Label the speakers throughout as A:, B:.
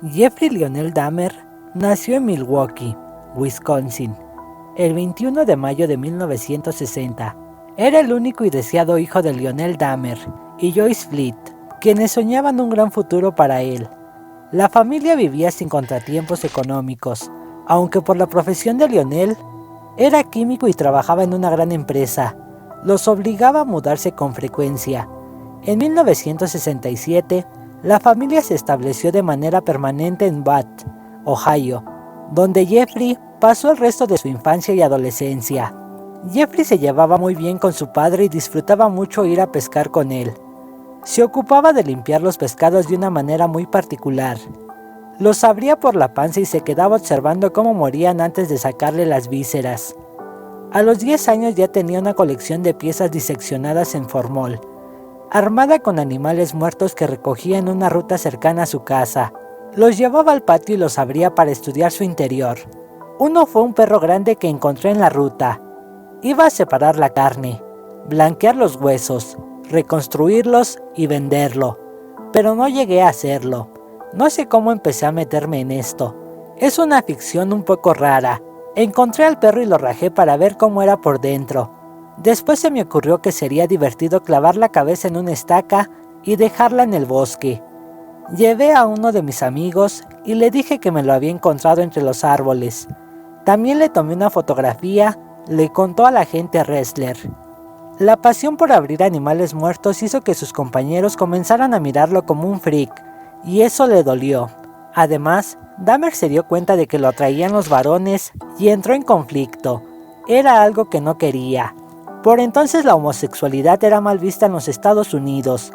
A: Jeffrey Lionel Dahmer nació en Milwaukee, Wisconsin, el 21 de mayo de 1960. Era el único y deseado hijo de Lionel Dahmer y Joyce Fleet, quienes soñaban un gran futuro para él. La familia vivía sin contratiempos económicos, aunque por la profesión de Lionel, era químico y trabajaba en una gran empresa. Los obligaba a mudarse con frecuencia. En 1967, la familia se estableció de manera permanente en Bath, Ohio, donde Jeffrey pasó el resto de su infancia y adolescencia. Jeffrey se llevaba muy bien con su padre y disfrutaba mucho ir a pescar con él. Se ocupaba de limpiar los pescados de una manera muy particular. Los abría por la panza y se quedaba observando cómo morían antes de sacarle las vísceras. A los 10 años ya tenía una colección de piezas diseccionadas en formol, armada con animales muertos que recogía en una ruta cercana a su casa. Los llevaba al patio y los abría para estudiar su interior. Uno fue un perro grande que encontré en la ruta. Iba a separar la carne, blanquear los huesos, reconstruirlos y venderlo, pero no llegué a hacerlo. No sé cómo empecé a meterme en esto. Es una ficción un poco rara. Encontré al perro y lo rajé para ver cómo era por dentro. Después se me ocurrió que sería divertido clavar la cabeza en una estaca y dejarla en el bosque. Llevé a uno de mis amigos y le dije que me lo había encontrado entre los árboles. También le tomé una fotografía, le contó al agente Ressler. La pasión por abrir animales muertos hizo que sus compañeros comenzaran a mirarlo como un freak, y eso le dolió. Además, Dahmer se dio cuenta de que lo atraían los varones y entró en conflicto. Era algo que no quería. Por entonces la homosexualidad era mal vista en los Estados Unidos.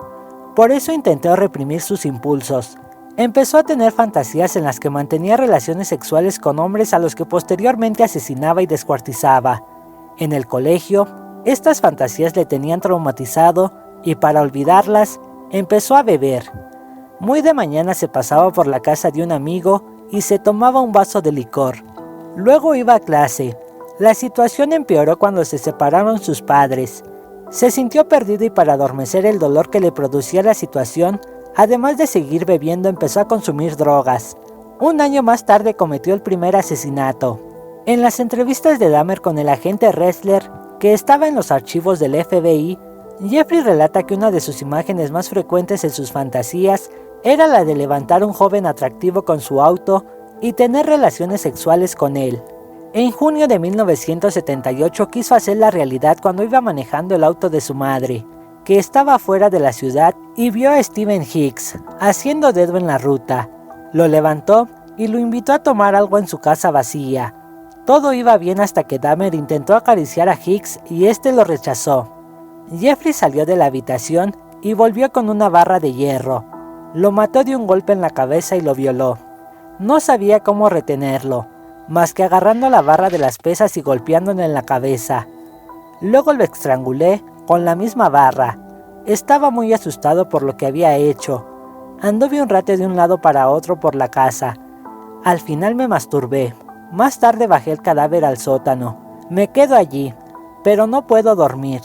A: Por eso intentó reprimir sus impulsos. Empezó a tener fantasías en las que mantenía relaciones sexuales con hombres a los que posteriormente asesinaba y descuartizaba. En el colegio, estas fantasías le tenían traumatizado y para olvidarlas, empezó a beber. Muy de mañana se pasaba por la casa de un amigo y se tomaba un vaso de licor. Luego iba a clase. La situación empeoró cuando se separaron sus padres. Se sintió perdido y para adormecer el dolor que le producía la situación, además de seguir bebiendo, empezó a consumir drogas. Un año más tarde cometió el primer asesinato. En las entrevistas de Dahmer con el agente Ressler, que estaba en los archivos del FBI, Jeffrey relata que una de sus imágenes más frecuentes en sus fantasías era la de levantar a un joven atractivo con su auto y tener relaciones sexuales con él. En junio de 1978 quiso hacerla realidad cuando iba manejando el auto de su madre, que estaba fuera de la ciudad, y vio a Stephen Hicks haciendo dedo en la ruta. Lo levantó y lo invitó a tomar algo en su casa vacía. Todo iba bien hasta que Dahmer intentó acariciar a Hicks y este lo rechazó. Jeffrey salió de la habitación y volvió con una barra de hierro. Lo mató de un golpe en la cabeza y lo violó. No sabía cómo retenerlo, más que agarrando la barra de las pesas y golpeándolo en la cabeza. Luego lo estrangulé con la misma barra. Estaba muy asustado por lo que había hecho. Anduve un rato de un lado para otro por la casa. Al final me masturbé. Más tarde bajé el cadáver al sótano. Me quedo allí, pero no puedo dormir.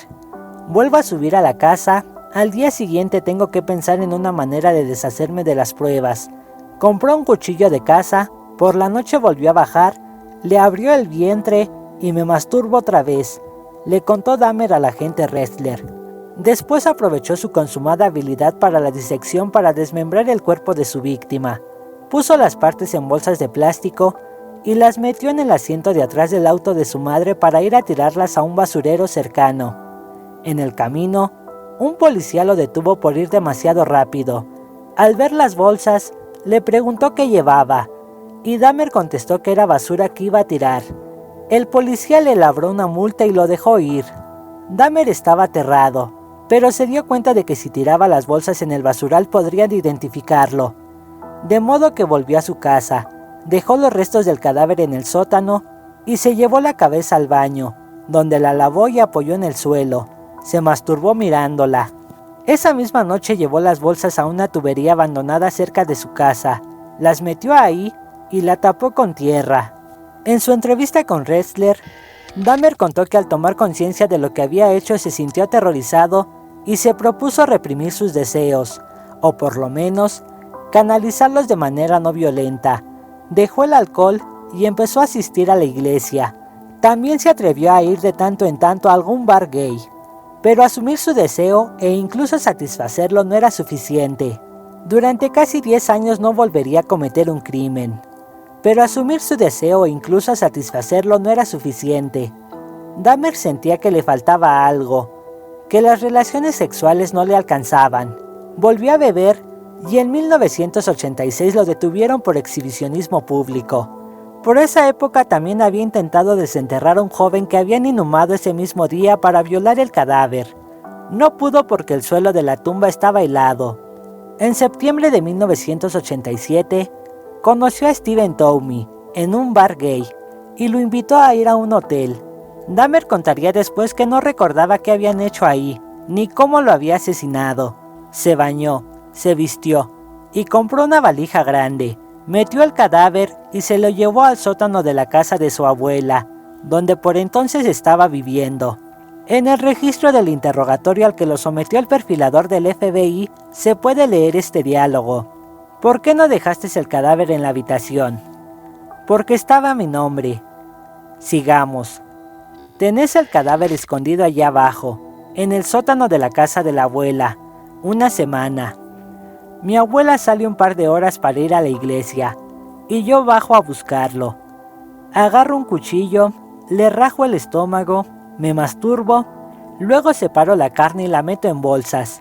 A: Vuelvo a subir a la casa. Al día siguiente tengo que pensar en una manera de deshacerme de las pruebas. Compró un cuchillo de caza, por la noche volvió a bajar, le abrió el vientre y me masturbo otra vez, le contó Dahmer al agente Ressler. Después aprovechó su consumada habilidad para la disección para desmembrar el cuerpo de su víctima. Puso las partes en bolsas de plástico y las metió en el asiento de atrás del auto de su madre para ir a tirarlas a un basurero cercano. En el camino, un policía lo detuvo por ir demasiado rápido. Al ver las bolsas, le preguntó qué llevaba, y Dahmer contestó que era basura que iba a tirar. El policía le labró una multa y lo dejó ir. Dahmer estaba aterrado, pero se dio cuenta de que si tiraba las bolsas en el basural podrían identificarlo. De modo que volvió a su casa, dejó los restos del cadáver en el sótano y se llevó la cabeza al baño, donde la lavó y apoyó en el suelo. Se masturbó mirándola. Esa misma noche llevó las bolsas a una tubería abandonada cerca de su casa, las metió ahí y la tapó con tierra. En su entrevista con Ressler, Dahmer contó que al tomar conciencia de lo que había hecho se sintió aterrorizado y se propuso reprimir sus deseos, o por lo menos canalizarlos de manera no violenta. Dejó el alcohol y empezó a asistir a la iglesia. También se atrevió a ir de tanto en tanto a algún bar gay. Pero asumir su deseo e incluso satisfacerlo no era suficiente. Durante casi 10 años no volvería a cometer un crimen. Pero asumir su deseo e incluso satisfacerlo no era suficiente. Dahmer sentía que le faltaba algo, que las relaciones sexuales no le alcanzaban. Volvió a beber y en 1986 lo detuvieron por exhibicionismo público. Por esa época también había intentado desenterrar a un joven que habían inhumado ese mismo día para violar el cadáver. No pudo porque el suelo de la tumba estaba helado. En septiembre de 1987, conoció a Stephen Toomey en un bar gay y lo invitó a ir a un hotel. Dahmer contaría después que no recordaba qué habían hecho ahí, ni cómo lo había asesinado. Se bañó, se vistió y compró una valija grande. Metió el cadáver y se lo llevó al sótano de la casa de su abuela, donde por entonces estaba viviendo. En el registro del interrogatorio al que lo sometió el perfilador del FBI se puede leer este diálogo. ¿Por qué no dejaste el cadáver en la habitación? Porque estaba mi nombre. Sigamos. Tenés el cadáver escondido allá abajo, en el sótano de la casa de la abuela, una semana. Mi abuela sale un par de horas para ir a la iglesia, y yo bajo a buscarlo. Agarro un cuchillo, le rajo el estómago, me masturbo, luego separo la carne y la meto en bolsas.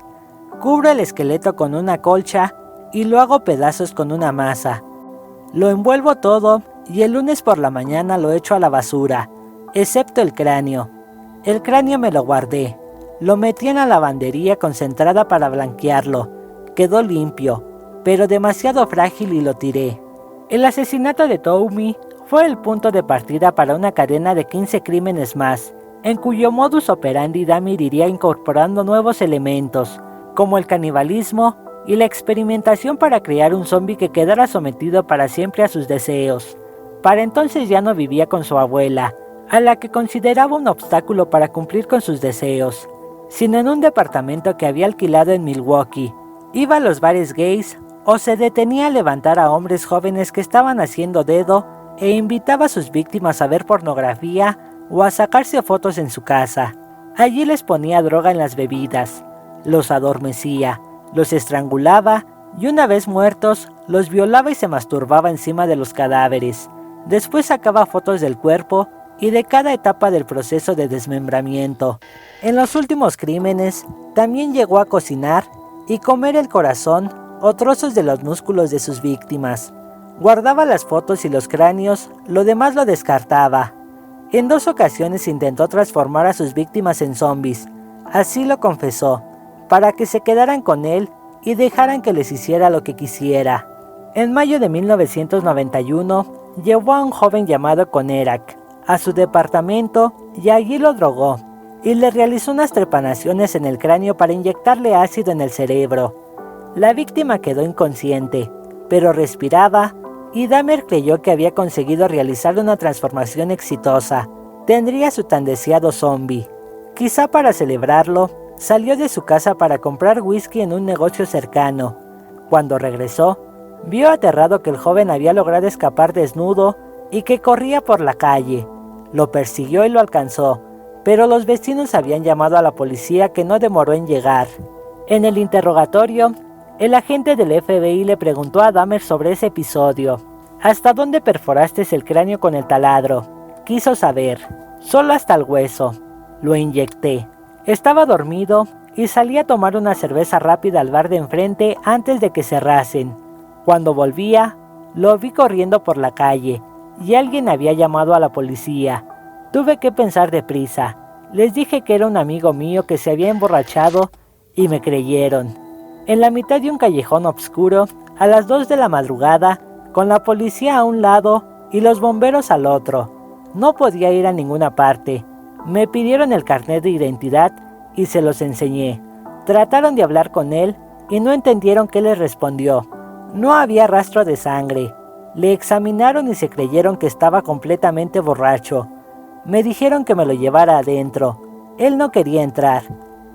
A: Cubro el esqueleto con una colcha y lo hago pedazos con una masa. Lo envuelvo todo y el lunes por la mañana lo echo a la basura, excepto el cráneo. El cráneo me lo guardé. Lo metí en la lavandería concentrada para blanquearlo. Quedó limpio, pero demasiado frágil y lo tiré. El asesinato de Toomey fue el punto de partida para una cadena de 15 crímenes más, en cuyo modus operandi Dahmer iría incorporando nuevos elementos, como el canibalismo y la experimentación para crear un zombie que quedara sometido para siempre a sus deseos. Para entonces ya no vivía con su abuela, a la que consideraba un obstáculo para cumplir con sus deseos, sino en un departamento que había alquilado en Milwaukee. Iba a los bares gays o se detenía a levantar a hombres jóvenes que estaban haciendo dedo e invitaba a sus víctimas a ver pornografía o a sacarse fotos en su casa. Allí les ponía droga en las bebidas, los adormecía, los estrangulaba y una vez muertos, los violaba y se masturbaba encima de los cadáveres. Después sacaba fotos del cuerpo y de cada etapa del proceso de desmembramiento. En los últimos crímenes, también llegó a cocinar y comer el corazón o trozos de los músculos de sus víctimas. Guardaba las fotos y los cráneos, lo demás lo descartaba. En 2 ocasiones intentó transformar a sus víctimas en zombies, así lo confesó, para que se quedaran con él y dejaran que les hiciera lo que quisiera. En mayo de 1991, llevó a un joven llamado Konerak a su departamento y allí lo drogó, y le realizó unas trepanaciones en el cráneo para inyectarle ácido en el cerebro. La víctima quedó inconsciente, pero respiraba, y Dahmer creyó que había conseguido realizar una transformación exitosa. Tendría su tan deseado zombie. Quizá para celebrarlo, salió de su casa para comprar whisky en un negocio cercano. Cuando regresó, vio aterrado que el joven había logrado escapar desnudo y que corría por la calle. Lo persiguió y lo alcanzó, pero los vecinos habían llamado a la policía, que no demoró en llegar. En el interrogatorio, el agente del FBI le preguntó a Dahmer sobre ese episodio. ¿Hasta dónde perforaste el cráneo con el taladro? Quiso saber. Solo hasta el hueso. Lo inyecté. Estaba dormido y salí a tomar una cerveza rápida al bar de enfrente antes de que cerrasen. Cuando volvía, lo vi corriendo por la calle y alguien había llamado a la policía. Tuve que pensar deprisa. Les dije que era un amigo mío que se había emborrachado y me creyeron. En la mitad de un callejón oscuro, a las 2 de la madrugada, con la policía a un lado y los bomberos al otro. No podía ir a ninguna parte. Me pidieron el carnet de identidad y se los enseñé. Trataron de hablar con él y no entendieron qué les respondió. No había rastro de sangre. Le examinaron y se creyeron que estaba completamente borracho. Me dijeron que me lo llevara adentro. Él no quería entrar,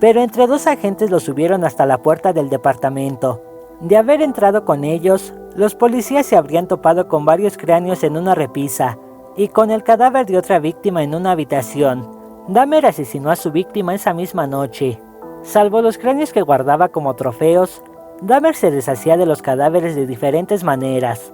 A: pero entre 2 agentes lo subieron hasta la puerta del departamento. De haber entrado con ellos, los policías se habrían topado con varios cráneos en una repisa y con el cadáver de otra víctima en una habitación. Dahmer asesinó a su víctima esa misma noche. Salvo los cráneos que guardaba como trofeos, Dahmer se deshacía de los cadáveres de diferentes maneras.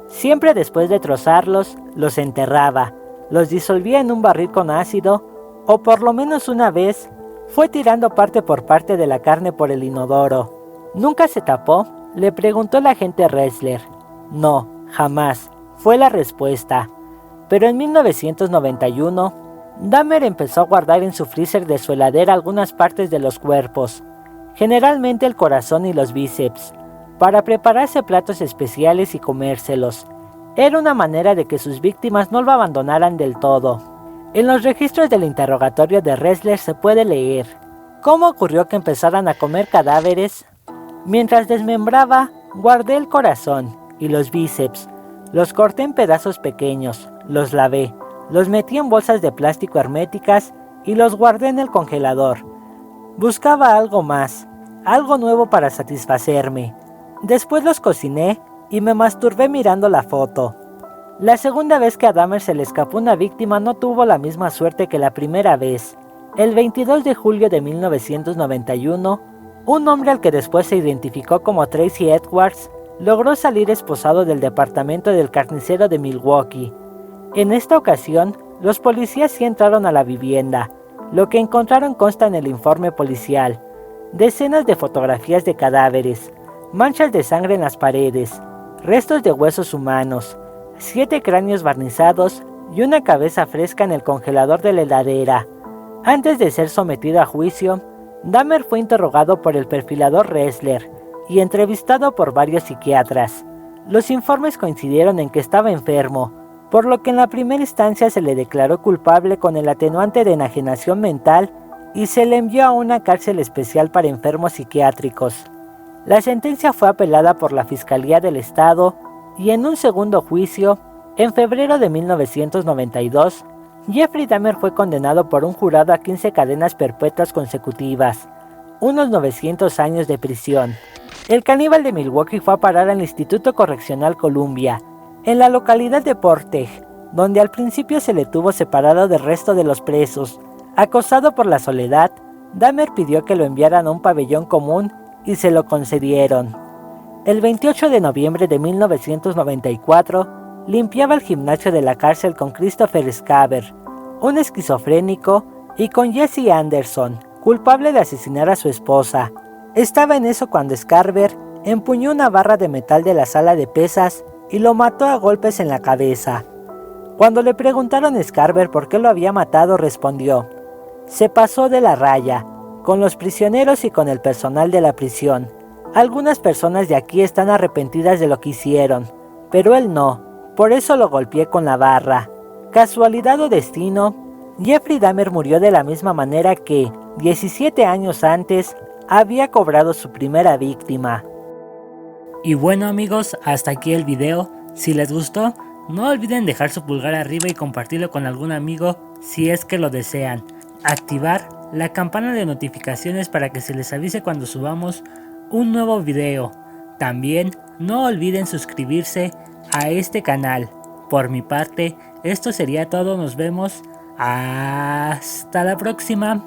A: Siempre después de trozarlos, los enterraba, los disolvía en un barril con ácido, o por lo menos una vez, fue tirando parte por parte de la carne por el inodoro. ¿Nunca se tapó?, le preguntó el agente Ressler. No, jamás, fue la respuesta. Pero en 1991, Dahmer empezó a guardar en su freezer de su heladera algunas partes de los cuerpos, generalmente el corazón y los bíceps, para prepararse platos especiales y comérselos. Era una manera de que sus víctimas no lo abandonaran del todo. En los registros del interrogatorio de Ressler se puede leer cómo ocurrió que empezaran a comer cadáveres. Mientras desmembraba, guardé el corazón y los bíceps. Los corté en pedazos pequeños, los lavé, los metí en bolsas de plástico herméticas y los guardé en el congelador. Buscaba algo más, algo nuevo para satisfacerme. Después los cociné y me masturbé mirando la foto. La segunda vez que a Dahmer se le escapó una víctima no tuvo la misma suerte que la primera vez. El 22 de julio de 1991, un hombre al que después se identificó como Tracy Edwards logró salir esposado del departamento del carnicero de Milwaukee. En esta ocasión, los policías sí entraron a la vivienda. Lo que encontraron consta en el informe policial: decenas de fotografías de cadáveres, manchas de sangre en las paredes, restos de huesos humanos, 7 cráneos barnizados y una cabeza fresca en el congelador de la heladera. Antes de ser sometido a juicio, Dahmer fue interrogado por el perfilador Ressler y entrevistado por varios psiquiatras. Los informes coincidieron en que estaba enfermo, por lo que en la primera instancia se le declaró culpable con el atenuante de enajenación mental y se le envió a una cárcel especial para enfermos psiquiátricos. La sentencia fue apelada por la Fiscalía del Estado y en un segundo juicio, en febrero de 1992, Jeffrey Dahmer fue condenado por un jurado a 15 cadenas perpetuas consecutivas, unos 900 años de prisión. El caníbal de Milwaukee fue a parar al Instituto Correccional Columbia, en la localidad de Portage, donde al principio se le tuvo separado del resto de los presos. Acosado por la soledad, Dahmer pidió que lo enviaran a un pabellón común y se lo concedieron. El 28 de noviembre de 1994, limpiaba el gimnasio de la cárcel con Christopher Scaber, un esquizofrénico, y con Jesse Anderson, culpable de asesinar a su esposa. Estaba en eso cuando Scaber empuñó una barra de metal de la sala de pesas y lo mató a golpes en la cabeza. Cuando le preguntaron a Scaber por qué lo había matado, respondió: se pasó de la raya, con los prisioneros y con el personal de la prisión. Algunas personas de aquí están arrepentidas de lo que hicieron, pero él no. Por eso lo golpeé con la barra. Casualidad o destino, Jeffrey Dahmer murió de la misma manera que, 17 años antes, había cobrado su primera víctima. Y bueno amigos, hasta aquí el video. Si les gustó, no olviden dejar su pulgar arriba y compartirlo con algún amigo si es que lo desean. Activar la campana de notificaciones para que se les avise cuando subamos un nuevo video. También no olviden suscribirse a este canal. Por mi parte, esto sería todo. Nos vemos. Hasta la próxima.